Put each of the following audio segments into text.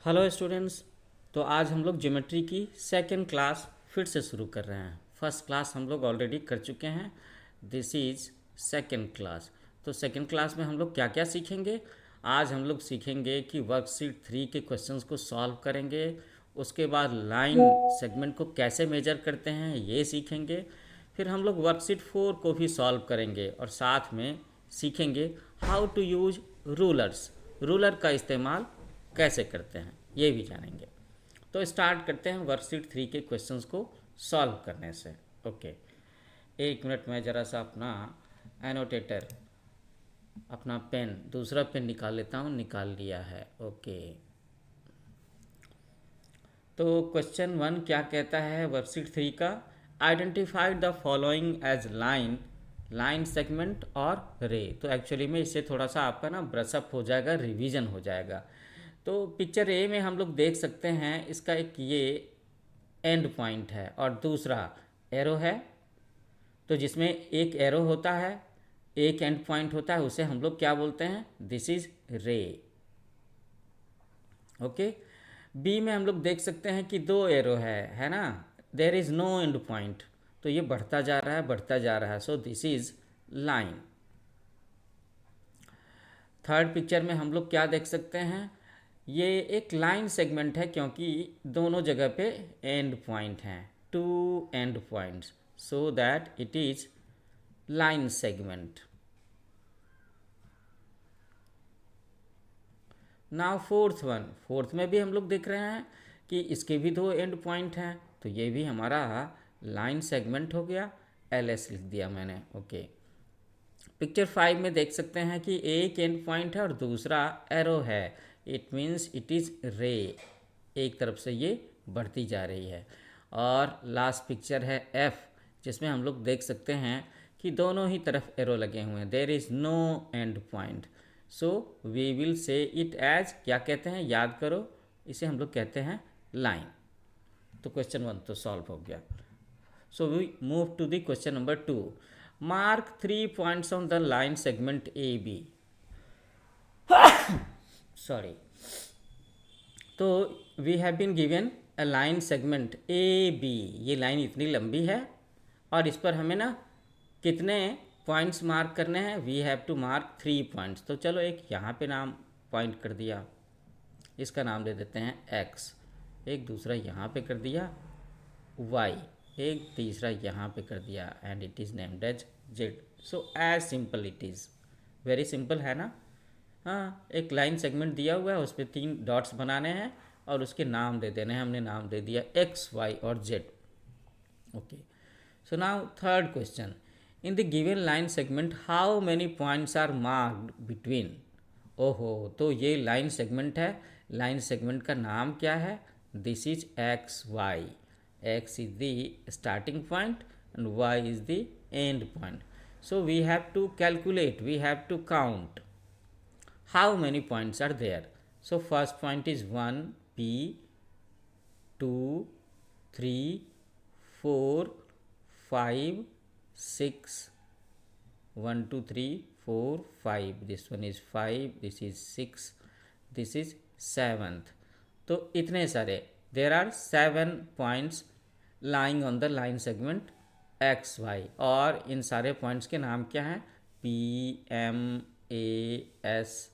Hello students. तो आज हम लोग ज्योमेट्री की सेकंड क्लास फिर से शुरू कर रहे हैं। फर्स्ट क्लास हम लोग ऑलरेडी कर चुके हैं। This is second class. तो सेकंड क्लास में हम लोग क्या क्या सीखेंगे? आज हम लोग सीखेंगे कि वर्कशीट 3 के क्वेश्चंस को सॉल्व करेंगे। उसके बाद लाइन सेगमेंट को कैसे मेजर करते हैं ये सीखेंगे। फिर हम लोग वर्कशीट 4 को भी सॉल्व करेंगे और साथ में सीखेंगे how to use rulers. Ruler का इस्तेमाल कैसे करते हैं ये भी जानेंगे। तो स्टार्ट करते हैं वर्कशीट 3 के क्वेश्चंस को सॉल्व करने से। ओके, एक मिनट में ज़रा सा अपना एनोटेटर, अपना पेन, दूसरा पेन निकाल लेता हूँ। निकाल लिया है। ओके, तो क्वेश्चन 1 क्या कहता है वर्कशीट 3 का? Identified the following as line, line segment और रे। तो एक्चुअली में इससे थोड़ा सा आपका ना ब्रशअप हो जाएगा, रिवीजन हो जाएगा। तो पिक्चर ए में हम लोग देख सकते हैं इसका एक ये एंड पॉइंट है और दूसरा एरो है। तो जिसमें एक एरो होता है, एक एंड पॉइंट होता है, उसे हम लोग क्या बोलते हैं? दिस इज रे। ओके, बी में हम लोग देख सकते हैं कि दो एरो है ना। There is no end point, तो ये बढ़ता जा रहा है, बढ़ता जा रहा है। So this is line. Third picture में हम लोग क्या देख सकते हैं? ये एक लाइन सेगमेंट है क्योंकि दोनों जगह पे एंड पॉइंट हैं, two end points, so that it is line segment. Now fourth one, fourth में भी हम लोग देख रहे हैं कि इसके भी दो एंड पॉइंट हैं, तो ये भी हमारा लाइन सेगमेंट हो गया। एल एस लिख दिया मैंने। ओके, पिक्चर 5 में देख सकते हैं कि एक एंड पॉइंट है और दूसरा एरो है। इट मीन्स इट इज़ रे। एक तरफ से ये बढ़ती जा रही है। और लास्ट पिक्चर है एफ, जिसमें हम लोग देख सकते हैं कि दोनों ही तरफ एरो लगे हुए हैं। There is no end point, so we will say it as, क्या कहते हैं याद करो, इसे हम लोग कहते हैं लाइन। तो क्वेश्चन 1 तो सॉल्व हो गया। So we move to the question number 2. Mark 3 points on the line segment AB. Sorry. तो we have been given a line segment AB. ये लाइन इतनी लंबी है और इस पर हमें ना कितने पॉइंट्स मार्क करने हैं? We have to mark 3 points. तो चलो एक यहाँ पे नाम पॉइंट कर दिया, इसका नाम दे देते हैं x। एक दूसरा यहाँ पे कर दिया y, एक तीसरा यहाँ पे कर दिया and it is named as z। So as simple it is, very simple है ना। हाँ, एक लाइन सेगमेंट दिया हुआ है, उस पर 3 डॉट्स बनाने हैं और उसके नाम दे देने हैं। हमने नाम दे दिया x, y और z। Okay, so now third question, in the given line segment how many points are marked between. ओहो, तो ये लाइन सेगमेंट है। लाइन सेगमेंट का नाम क्या है? This is X Y. x is the starting point and y is the end point. So we have to calculate, we have to count how many points are there. So first point is 1 p, 2 3 4 5 6, 1 2 3 4 5, this one is 5, this is 6, this is 7th। तो इतने सारे, there are 7 points lying on the line segment X Y. और इन सारे points के नाम क्या हैं? P, M, A, S,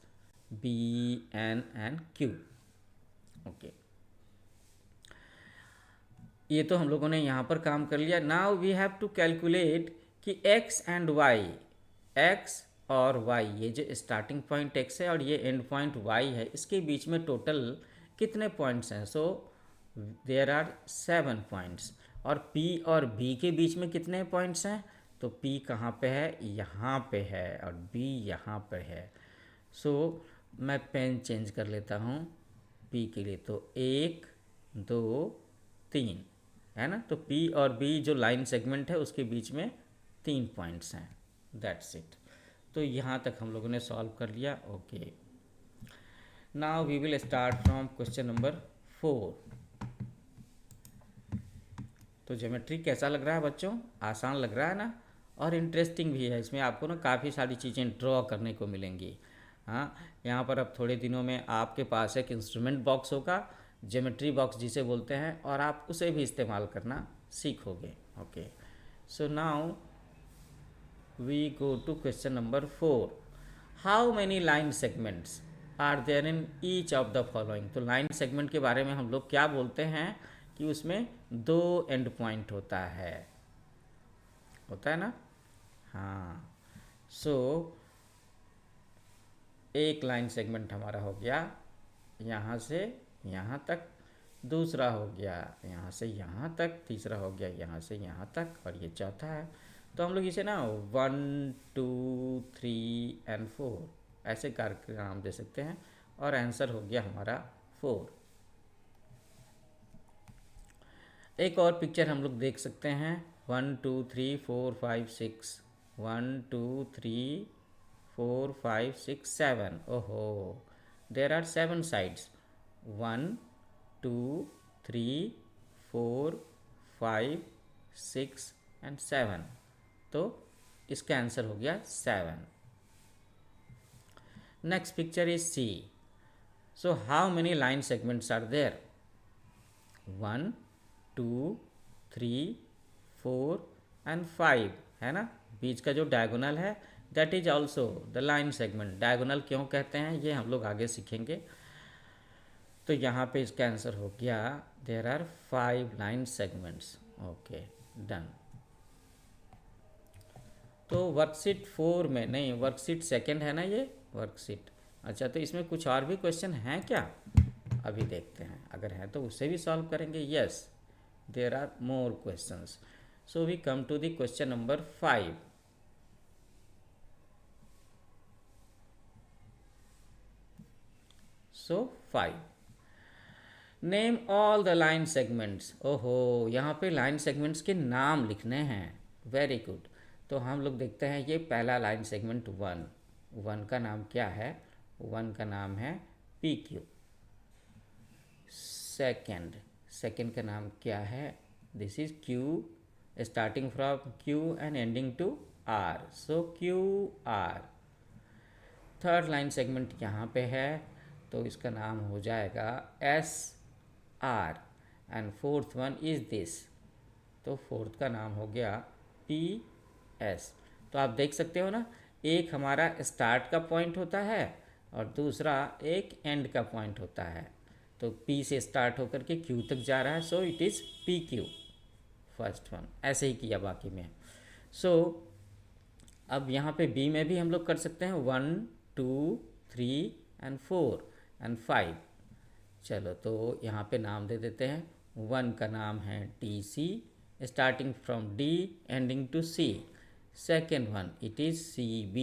B, N and Q. Okay, ये तो हम लोगों ने यहाँ पर काम कर लिया। Now we have to calculate कि एक्स एंड वाई, एक्स और वाई, ये जो स्टार्टिंग पॉइंट एक्स है और ये एंड पॉइंट वाई है, इसके बीच में टोटल कितने पॉइंट्स हैं? So there are 7 points. और P और B के बीच में कितने पॉइंट्स हैं? तो P कहाँ पे है? यहाँ पे है और B यहाँ पे है। सो मैं पेन चेंज कर लेता हूँ P के लिए। तो 1 2 3 है ना। तो P और B जो लाइन सेगमेंट है उसके बीच में 3 पॉइंट्स हैं। That's it. तो यहाँ तक हम लोगों ने सॉल्व कर लिया। Okay, now we will start from question number 4। तो ज्योमेट्री कैसा लग रहा है बच्चों? आसान लग रहा है ना, और इंटरेस्टिंग भी है। इसमें आपको ना काफ़ी सारी चीज़ें ड्रॉ करने को मिलेंगी। हाँ, यहाँ पर अब थोड़े दिनों में आपके पास एक इंस्ट्रूमेंट बॉक्स होगा, ज्योमेट्री बॉक्स जिसे बोलते हैं, और आप उसे भी इस्तेमाल करना सीखोगे। Okay, so now we go to question number 4. How many line segments are there in each of the following? तो लाइन सेगमेंट के बारे में हम लोग क्या बोलते हैं कि उसमें 2 एंड पॉइंट होता है ना। हाँ, सो एक लाइन सेगमेंट हमारा हो गया यहाँ से यहाँ तक, दूसरा हो गया यहाँ से यहाँ तक, तीसरा हो गया यहाँ से यहाँ तक, और ये चौथा है। तो हम लोग इसे ना 1 2 3 एंड 4 ऐसे करके नाम दे सकते हैं, और आंसर हो गया हमारा 4। एक और पिक्चर हम लोग देख सकते हैं, 1 2 3 4 5 6, 1 2 3 4 5 6 7। ओहो, देर आर 7 साइड्स, 1 2 3 4 5 6 एंड 7। तो इसका आंसर हो गया 7। Next picture is C. So how many line segments are there? 1 2 3 4 and 5 है ना। बीच का जो डायगोनल है that is also the line segment. Diagonal क्यों कहते हैं ये हम लोग आगे सीखेंगे। तो यहाँ पे इसका आंसर हो गया there are 5 line segments. Okay, done. तो वर्कशीट 4 में नहीं, वर्कशीट सेकंड है ना ये वर्कशीट। अच्छा, तो इसमें कुछ और भी क्वेश्चन हैं क्या? अभी देखते हैं, अगर हैं तो उससे भी सॉल्व करेंगे। Yes, there are more questions. So we come to the question number 5। So 5, name all the line segments. ओहो, यहाँ पे लाइन सेगमेंट्स के नाम लिखने हैं। Very good. तो हम लोग देखते हैं ये पहला लाइन सेगमेंट 1 का नाम क्या है? 1 का नाम है पी क्यू। सेकेंड का नाम क्या है? This is Q, starting from Q and ending to R, so Q R. Third line segment यहाँ पे है, तो इसका नाम हो जाएगा S R, and fourth one is this, तो फोर्थ का नाम हो गया पी एस। तो आप देख सकते हो ना, एक हमारा स्टार्ट का पॉइंट होता है और दूसरा एक एंड का पॉइंट होता है। तो पी से स्टार्ट होकर के क्यू तक जा रहा है, so it is P Q first one. ऐसे ही किया बाकी में। सो अब यहाँ पे बी में भी हम लोग कर सकते हैं 1 2 3 एंड 4 एंड 5। चलो, तो यहाँ पे नाम दे देते हैं। 1 का नाम है T C, starting from D ending to C. Second one it is CB.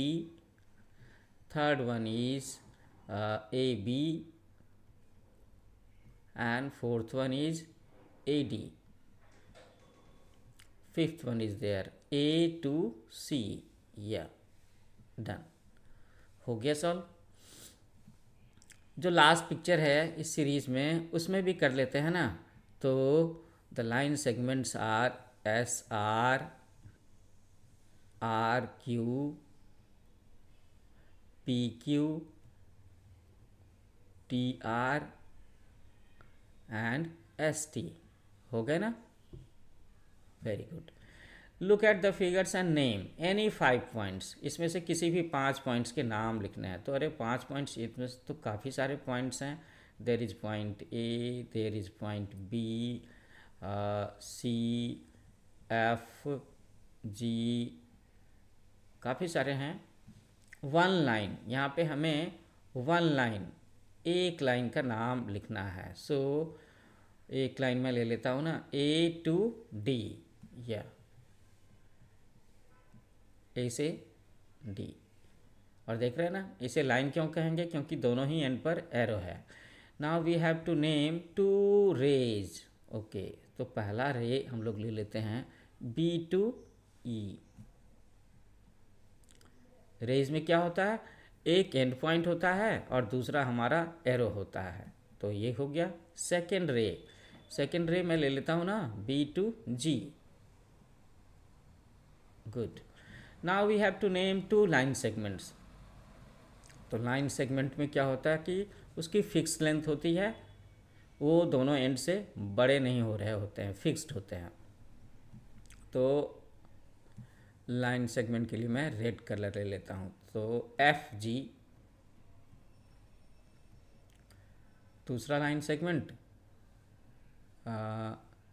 Third one is AB, and fourth one is AD. Fifth one is there A to C. Yeah, done. हो गया solve. जो last picture है इस series में उसमें भी कर लेते हैं ना। तो the line segments are SR, RQ, PQ, TR and ST। हो गए ना? Very good. Look at the figures and name any 5 points. इसमें से किसी भी 5 पॉइंट्स के नाम लिखने हैं। तो अरे 5 पॉइंट्स, इसमें तो काफ़ी सारे पॉइंट्स हैं। There is point A, there is point B, C, F, G, काफ़ी सारे हैं। 1 लाइन, यहाँ पे हमें 1 लाइन, एक लाइन का नाम लिखना है। सो एक लाइन में ले लेता हूँ ना, ए टू डी, या ए से डी। और देख रहे हैं ना, इसे लाइन क्यों कहेंगे? क्योंकि दोनों ही एंड पर एरो है। Now we have to name 2 rays. Okay, तो पहला रे हम लोग ले लेते हैं बी टू ई। रेज में क्या होता है? एक एंड पॉइंट होता है और दूसरा हमारा एरो होता है। तो ये हो गया सेकेंड रे। सेकेंड रे मैं ले लेता हूँ ना B to G. Good. Now we have to name 2 line segments. तो लाइन सेगमेंट में क्या होता है कि उसकी फिक्स लेंथ होती है, वो दोनों एंड से बड़े नहीं हो रहे होते हैं, फिक्स्ड होते हैं। तो लाइन सेगमेंट के लिए मैं रेड कलर ले लेता हूँ। तो एफ जी दूसरा लाइन सेगमेंट,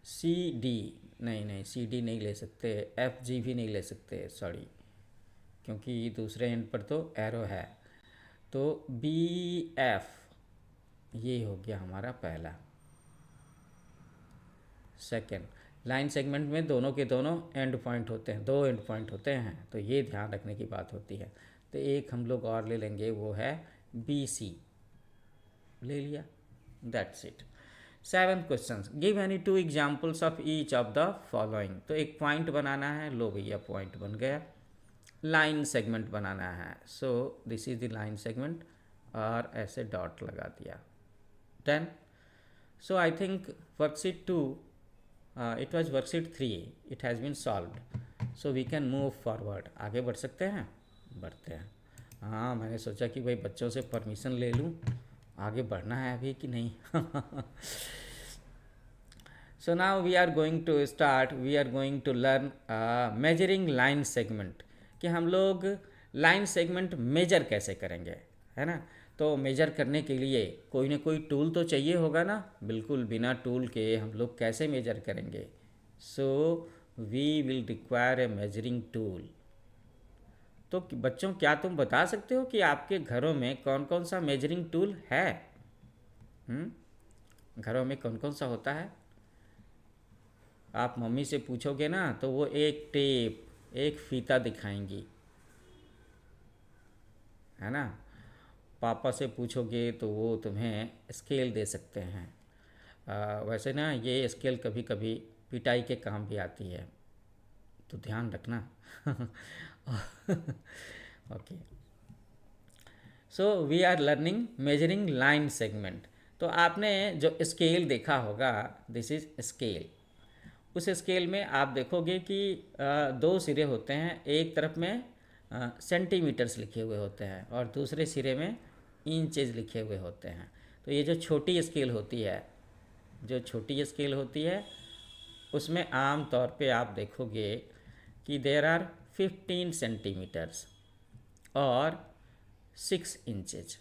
सी डी, नहीं सी डी नहीं ले सकते, एफ जी भी नहीं ले सकते, सॉरी, क्योंकि दूसरे एंड पर तो एरो है। तो बी एफ ये हो गया हमारा पहला। सेकेंड, लाइन सेगमेंट में दोनों के दोनों एंड पॉइंट होते हैं, दो एंड पॉइंट होते हैं, तो ये ध्यान रखने की बात होती है। तो एक हम लोग और ले लेंगे, वो है बी सी, ले लिया, that's it. Seventh question, give any two examples of each of the following. तो एक पॉइंट बनाना है, लो भैया पॉइंट बन गया। लाइन सेगमेंट बनाना है, so this is the line segment, और ऐसे डॉट लगा दिया, done. So I think worksheet 2, it was worksheet 3, it has been solved, so we can move forward. आगे बढ़ सकते हैं, बढ़ते हैं। हाँ, मैंने सोचा कि भाई बच्चों से परमिशन ले लूँ, आगे बढ़ना है अभी कि नहीं। So now we are going to start, we are going to learn measuring line segment, कि हम लोग लाइन सेगमेंट मेजर कैसे करेंगे, है ना। तो मेजर करने के लिए कोई ना कोई टूल तो चाहिए होगा ना, बिल्कुल बिना टूल के हम लोग कैसे मेजर करेंगे। So we will require a measuring tool. तो बच्चों, क्या तुम बता सकते हो कि आपके घरों में कौन कौन सा मेजरिंग टूल है? घरों में कौन कौन सा होता है? आप मम्मी से पूछोगे ना तो वो एक टेप, एक फीता दिखाएंगी, है ना। पापा से पूछोगे तो वो तुम्हें स्केल दे सकते हैं। वैसे ना ये स्केल कभी कभी पिटाई के काम भी आती है, तो ध्यान रखना। Okay, so we are learning measuring line segment. तो आपने जो स्केल देखा होगा, दिस इज स्केल। उस स्केल में आप देखोगे कि दो सिरे होते हैं, एक तरफ में सेंटीमीटर्स लिखे हुए होते हैं और दूसरे सिरे में इंचेस लिखे हुए होते हैं। तो ये जो छोटी स्केल होती है, जो छोटी स्केल होती है, उसमें आम तौर पे आप देखोगे कि देयर आर 15 सेंटीमीटर्स और 6 इंचेज,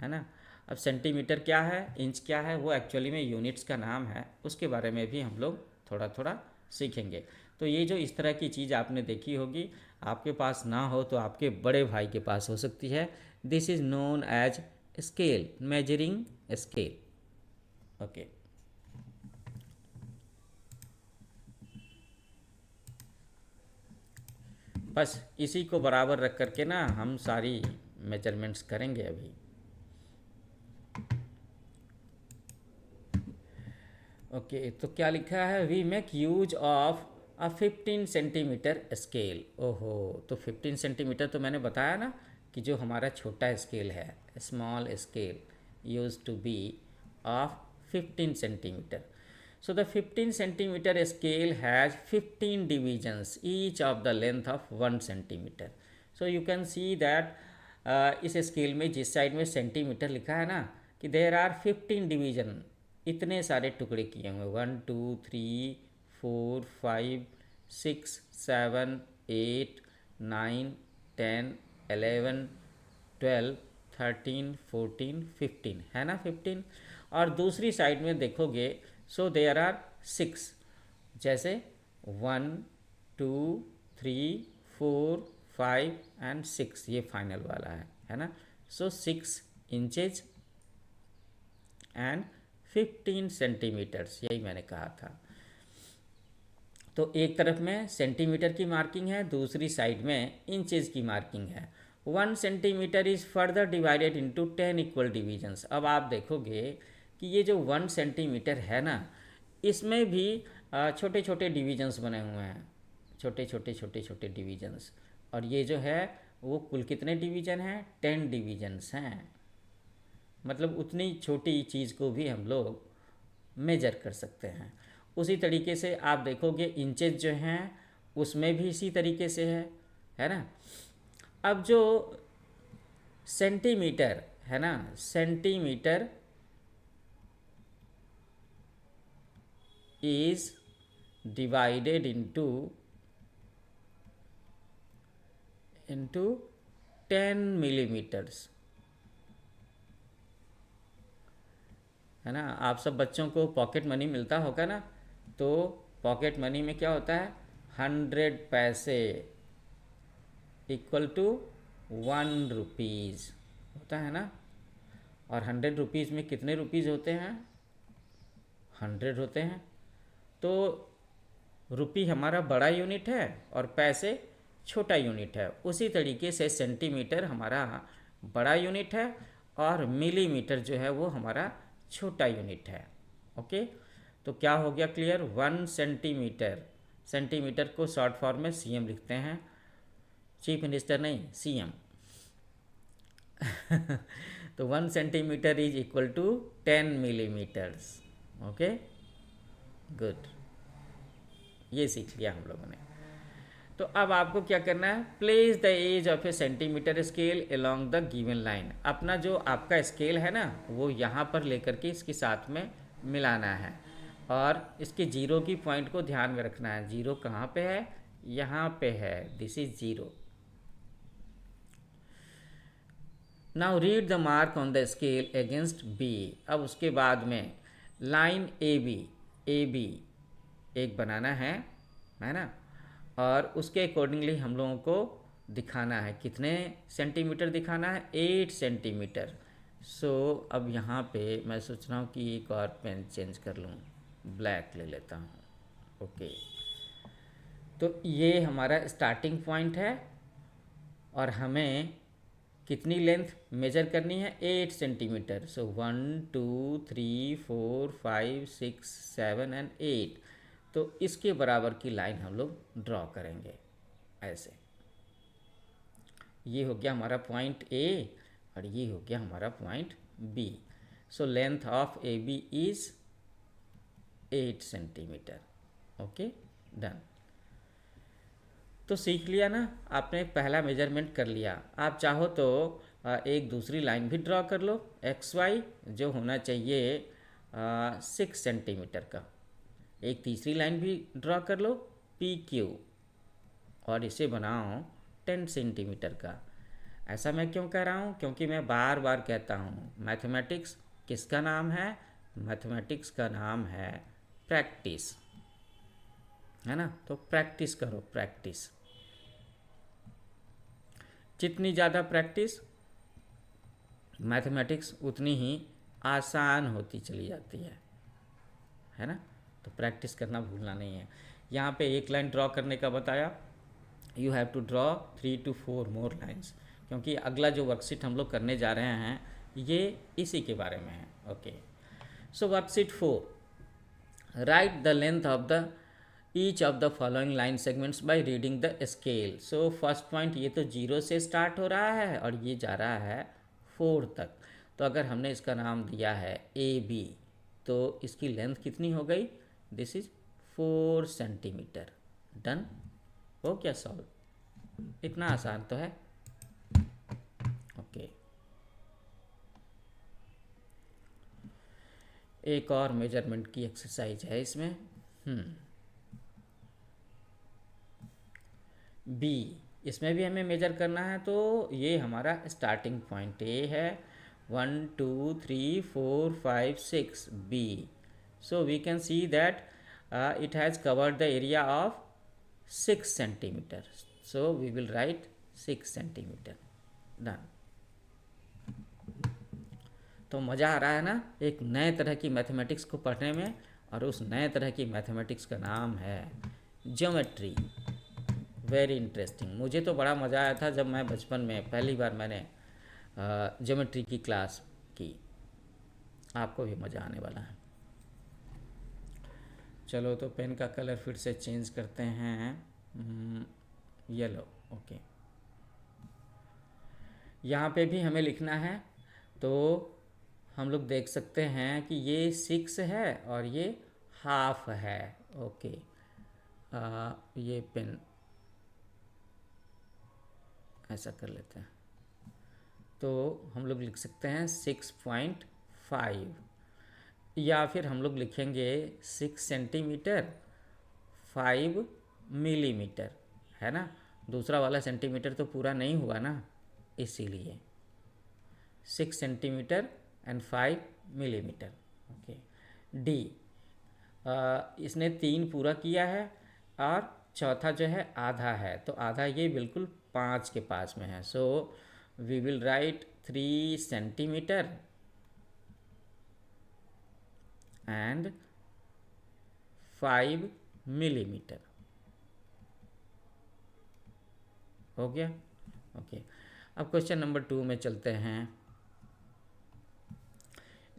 है ना। अब सेंटीमीटर क्या है, इंच क्या है, वो एक्चुअली में यूनिट्स का नाम है, उसके बारे में भी हम लोग थोड़ा थोड़ा सीखेंगे। तो ये जो इस तरह की चीज़ आपने देखी होगी, आपके पास ना हो तो आपके बड़े भाई के पास हो सकती है। This is known as scale, measuring scale. Okay, बस इसी को बराबर रख करके ना हम सारी मेजरमेंट्स करेंगे अभी। ओके, तो क्या लिखा है, we make use of a 15 centimetre scale. ओहो, तो 15 सेंटीमीटर तो मैंने बताया ना कि जो हमारा छोटा स्केल है, small scale use to be of 15 centimetre. So the 15 centimeter scale has 15 divisions, each of the length of 1 centimeter. So you can see that इस स्केल में जिस साइड में सेंटीमीटर लिखा है ना कि देर आर 15 डिवीजन, इतने सारे टुकड़े किए हुए, 1 2 3 4 5 6 7 8 9 10 11 12 13 14 15, है ना 15। और दूसरी साइड में देखोगे, सो देयर आर 6, जैसे 1 2 3 4 5 एंड 6, ये फाइनल वाला है ना। सो 6 इंचेज एंड 15 सेंटीमीटर्स, यही मैंने कहा था। तो एक तरफ में सेंटीमीटर की मार्किंग है, दूसरी साइड में इंचेस की मार्किंग है। 1 centimetre is further divided into 10 equal divisions. अब आप देखोगे कि ये जो 1 सेंटीमीटर है ना, इसमें भी छोटे छोटे डिवीजन्स बने हुए हैं, छोटे छोटे छोटे छोटे डिवीजन्स। और ये जो है वो कुल कितने डिवीजन हैं, 10 डिवीजन्स हैं। मतलब उतनी छोटी चीज़ को भी हम लोग मेजर कर सकते हैं। उसी तरीके से आप देखोगे इंचेस जो हैं उसमें भी इसी तरीके से है ना। अब जो सेंटीमीटर है ना, centimetre is divided into 10 millimetres, है ना। आप सब बच्चों को पॉकेट मनी मिलता होगा ना, तो पॉकेट मनी में क्या होता है, 100 पैसे इक्वल टू 1 रुपीज़ होता है ना। और 100 रुपीज़ में कितने रुपीज़ होते हैं, 100 होते हैं। तो रुपी हमारा बड़ा यूनिट है और पैसे छोटा यूनिट है। उसी तरीके से सेंटीमीटर हमारा बड़ा यूनिट है और मिलीमीटर जो है वो हमारा छोटा यूनिट है। ओके, तो क्या हो गया क्लियर, 1 सेंटीमीटर, सेंटीमीटर को शॉर्ट फॉर्म में सीएम लिखते हैं, चीफ मिनिस्टर नहीं, सीएम। तो 1 centimetre is equal to 10 millimetres. Okay, good, ये सीख लिया हम लोगों ने। तो अब आपको क्या करना है, place the edge of a centimetre scale along the given line. अपना जो आपका स्केल है ना, वो यहाँ पर लेकर के इसके साथ में मिलाना है और इसके जीरो की पॉइंट को ध्यान में रखना है। जीरो कहाँ पे है, यहाँ पे है, this is zero. Now read the mark on the scale against B. अब उसके बाद में लाइन ए बी एक बनाना है ना, और उसके अकॉर्डिंगली हम लोगों को दिखाना है, कितने सेंटीमीटर दिखाना है, 8 सेंटीमीटर। सो अब यहाँ पे मैं सोच रहा हूँ कि एक और पेन चेंज कर लूँ, ब्लैक ले लेता हूँ। ओके, तो ये हमारा स्टार्टिंग पॉइंट है और हमें कितनी लेंथ मेजर करनी है, 8 सेंटीमीटर। So 1 2 3 4 5 6 7 and 8। तो इसके बराबर की लाइन हम लोग ड्रॉ करेंगे ऐसे। ये हो गया हमारा पॉइंट ए और ये हो गया हमारा point B. So length of A B is 8 centimetre. Okay, done. तो सीख लिया ना आपने, पहला मेजरमेंट कर लिया। आप चाहो तो एक दूसरी लाइन भी ड्रॉ कर लो, एक्स वाई, जो होना चाहिए 6 सेंटीमीटर का। एक तीसरी लाइन भी ड्रॉ कर लो, पी क्यू, और इसे बनाओ 10 सेंटीमीटर का। ऐसा मैं क्यों कह रहा हूँ, क्योंकि मैं बार बार कहता हूँ, मैथमेटिक्स किसका नाम है, मैथमेटिक्स का नाम है प्रैक्टिस, है ना। तो प्रैक्टिस करो, प्रैक्टिस। जितनी ज़्यादा प्रैक्टिस, मैथमेटिक्स उतनी ही आसान होती चली जाती है ना। तो प्रैक्टिस करना भूलना नहीं है। यहाँ पे एक लाइन ड्रॉ करने का बताया, you have to draw 3 to 4 more lines, क्योंकि अगला जो वर्कशीट हम लोग करने जा रहे हैं ये इसी के बारे में है। Okay, so worksheet 4, right the length of the each of the following line segments by reading the scale. So first point, ये तो 0 से स्टार्ट हो रहा है और ये जा रहा है 4 तक। तो अगर हमने इसका नाम दिया है ए बी, तो इसकी लेंथ कितनी हो गई, दिस इज 4 सेंटीमीटर। डन, हो क्या सॉल्व, इतना आसान तो है। ओके, एक और मेजरमेंट की एक्सरसाइज है इसमें। बी, इसमें भी हमें मेजर करना है। तो ये हमारा स्टार्टिंग पॉइंट ए है, 1 2 3 4 5 6 B. So we can see that it has covered the area of 6 centimeter. So we will write 6 centimeter. Done. तो मज़ा आ रहा है ना एक नए तरह की मैथमेटिक्स को पढ़ने में, और उस नए तरह की मैथमेटिक्स का नाम है ज्योमेट्री। Very interesting. मुझे तो बड़ा मज़ा आया था जब मैं बचपन में पहली बार मैंने ज्योमेट्री की क्लास की। आपको भी मज़ा आने वाला है। चलो, तो पेन का कलर फिर से चेंज करते हैं, येलो। ओके, यहाँ पे भी हमें लिखना है। तो हम लोग देख सकते हैं कि ये 6 है और ये हाफ है। ओके, ये पेन ऐसा कर लेते हैं, तो हम लोग लिख सकते हैं 6.5, या फिर हम लोग लिखेंगे 6 सेंटीमीटर 5 मिलीमीटर, है ना। दूसरा वाला सेंटीमीटर तो पूरा नहीं हुआ ना, इसीलिए 6 centimetre and 5 millimetre. Okay. D, इसने 3 पूरा किया है और चौथा जो है आधा है, तो आधा ये बिल्कुल 5 के पास में है। So we will write 3 centimetre and 5 millimetre. हो गया। ओके। अब क्वेश्चन नंबर 2 में चलते हैं।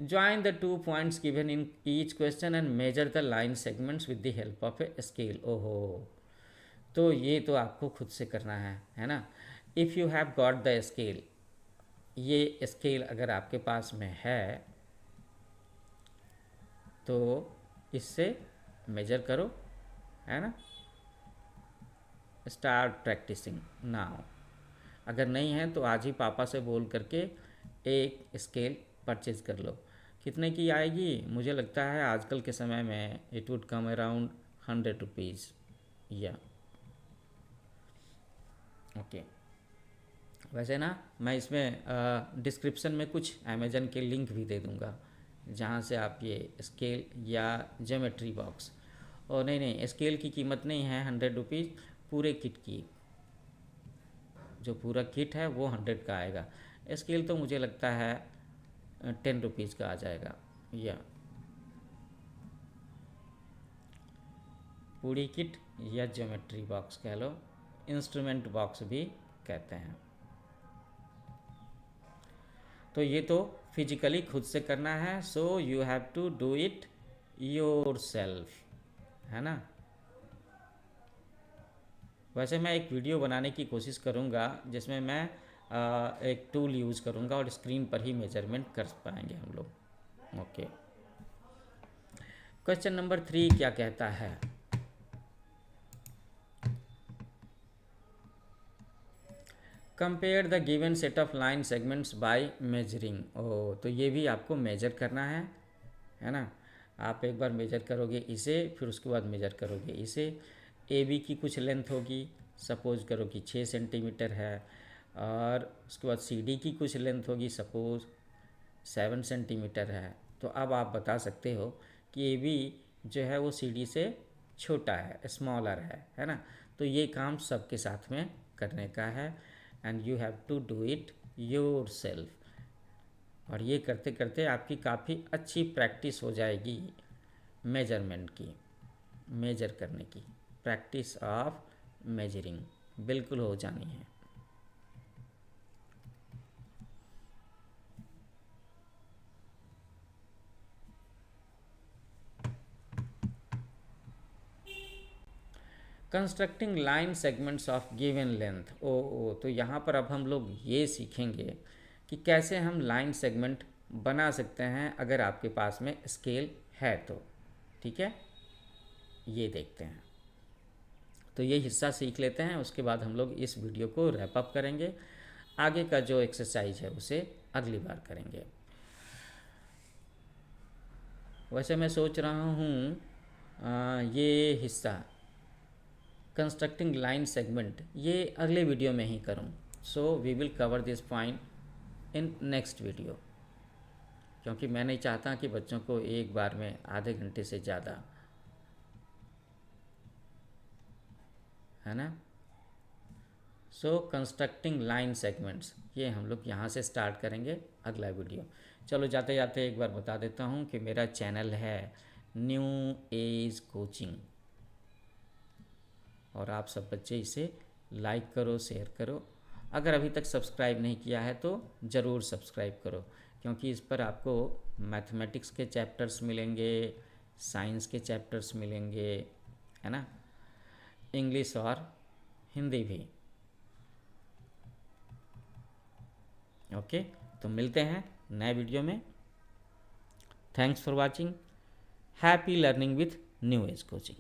Join the 2 points given in each question and measure the line segments with the help of a scale। ओहो, तो ये तो आपको खुद से करना है ना। If you have got the scale, ये स्केल अगर आपके पास में है तो इससे मेजर करो, है ना। Start practising now. अगर नहीं है तो आज ही पापा से बोल करके एक स्केल परचेज कर लो। कितने की आएगी? मुझे लगता है आजकल के समय में it would come around 100 rupees या। ओके। वैसे ना मैं इसमें डिस्क्रिप्शन में कुछ अमेजन के लिंक भी दे दूँगा, जहाँ से आप ये स्केल या ज्योमेट्री बॉक्स, और नहीं स्केल की कीमत नहीं है 100 रुपीज़, पूरे किट की, जो पूरा किट है वो 100 का आएगा। स्केल तो मुझे लगता है 10 रुपीज़ का आ जाएगा, या पूरी किट या ज्योमेट्री बॉक्स कह लो, इंस्ट्रूमेंट बॉक्स भी कहते हैं। तो ये तो फिजिकली खुद से करना है, so you have to do it yourself, है ना। वैसे मैं एक वीडियो बनाने की कोशिश करूँगा जिसमें मैं एक टूल यूज़ करूँगा और स्क्रीन पर ही मेजरमेंट कर पाएंगे हम लोग। ओके। क्वेश्चन नंबर 3 क्या कहता है? Compare the given set of line segments by measuring. ओ, तो ये भी आपको मेजर करना है ना। आप एक बार मेजर करोगे इसे, फिर उसके बाद मेजर करोगे इसे। ए बी की कुछ लेंथ होगी, सपोज करो कि 6 सेंटीमीटर है, और उसके बाद सी डी की कुछ लेंथ होगी, सपोज 7 सेंटीमीटर है। तो अब आप बता सकते हो कि ए बी जो है वो सी डी से छोटा है, स्मॉलर है ना। तो ये काम सबके साथ में करने का है, and you have to do it yourself. और ये करते करते आपकी काफ़ी अच्छी प्रैक्टिस हो जाएगी मेजरमेंट की, मेजर करने की प्रैक्टिस ऑफ मेजरिंग बिल्कुल हो जानी है। Constructing line segments of given length. ओ, तो यहाँ पर अब हम लोग ये सीखेंगे कि कैसे हम लाइन सेगमेंट बना सकते हैं अगर आपके पास में स्केल है तो। ठीक है, ये देखते हैं। तो ये हिस्सा सीख लेते हैं, उसके बाद हम लोग इस वीडियो को रैप अप करेंगे। आगे का जो एक्सरसाइज है उसे अगली बार करेंगे। वैसे मैं सोच रहा हूँ ये हिस्सा कंस्ट्रक्टिंग लाइन सेगमेंट ये अगले वीडियो में ही करूँ। So we will cover this point in next video, क्योंकि मैं नहीं चाहता कि बच्चों को एक बार में आधे घंटे से ज़्यादा, है ना। सो कंस्ट्रक्टिंग लाइन सेगमेंट्स ये हम लोग यहाँ से स्टार्ट करेंगे अगला वीडियो। चलो जाते जाते एक बार बता देता हूँ कि मेरा चैनल है न्यू एज कोचिंग, और आप सब बच्चे इसे लाइक करो, शेयर करो। अगर अभी तक सब्सक्राइब नहीं किया है तो ज़रूर सब्सक्राइब करो, क्योंकि इस पर आपको मैथमेटिक्स के चैप्टर्स मिलेंगे, साइंस के चैप्टर्स मिलेंगे, है ना, इंग्लिश और हिंदी भी। ओके, तो मिलते हैं नए वीडियो में। Thanks for watching. Happy learning with new age coaching.